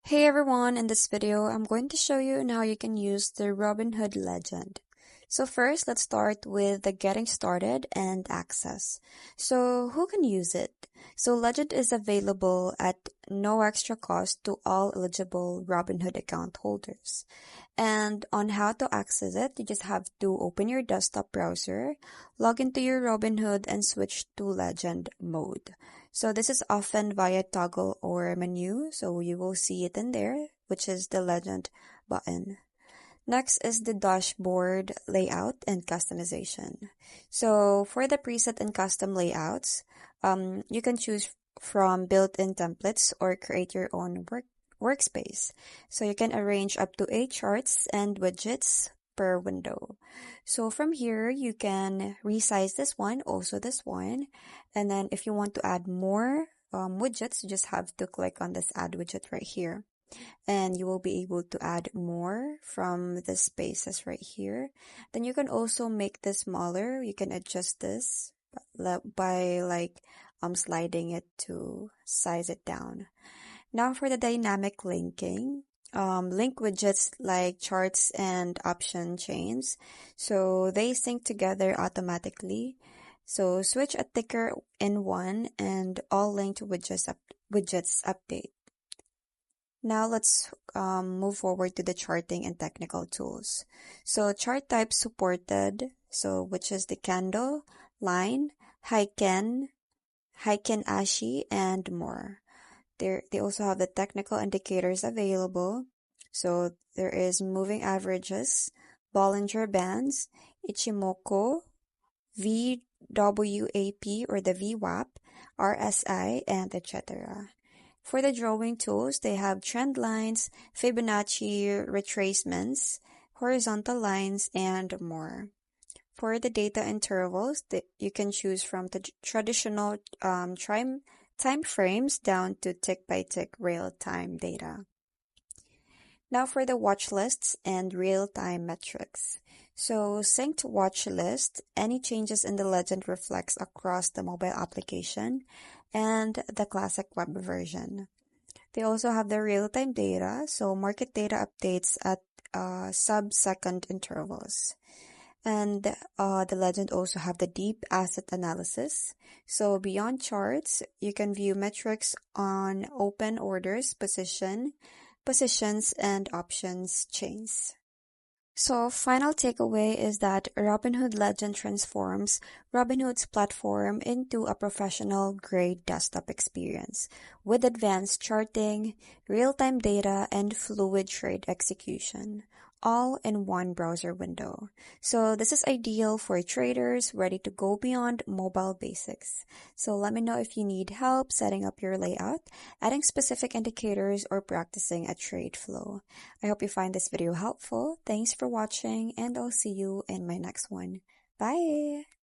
Hey everyone, in this video, I'm going to show you on how you can use the Robinhood Legend. So first, let's start with the getting started and access. So who can use it? So Legend is available at no extra cost to all eligible Robinhood account holders. And on how to access it, you just have to open your desktop browser, log into your Robinhood, and switch to Legend mode. So this is often via toggle or menu, so you will see it in there, which is the Legend button. Next is the dashboard layout and customization. So for the preset and custom layouts, you can choose from built-in templates or create your own workspace. So you can arrange up to 8 charts and widgets per window. So from here, you can resize this one, also this one. And then if you want to add more widgets, you just have to click on this add widget right here. And you will be able to add more from the spaces right here. Then you can also make this smaller. You can adjust this by sliding it to size it down. Now for the dynamic linking, link widgets like charts and option chains. So they sync together automatically. So switch a ticker in one and all linked widgets update. Now let's move forward to the charting and technical tools. So chart types supported, so which is the candle, line, Heiken, Ashi, and more. They also have the technical indicators available. So there is moving averages, Bollinger Bands, Ichimoku, VWAP or the VWAP, RSI, and etc. For the drawing tools, they have trend lines, Fibonacci retracements, horizontal lines, and more. For the data intervals, you can choose from the traditional time frames down to tick-by-tick real-time data. Now for the watch lists and real-time metrics. So synced watch list, any changes in the legend reflects across the mobile application and the classic web version. They also have the real-time data, so market data updates at sub-second intervals. And the legend also have the deep asset analysis. So beyond charts, you can view metrics on open orders, positions, and options chains. So final takeaway is that Robinhood Legend transforms Robinhood's platform into a professional-grade desktop experience with advanced charting, real-time data, and fluid trade execution, all in one browser window. So this is ideal for traders ready to go beyond mobile basics. So let me know if you need help setting up your layout, adding specific indicators, or practicing a trade flow. I hope you find this video helpful. Thanks for watching, and I'll see you in my next one. Bye!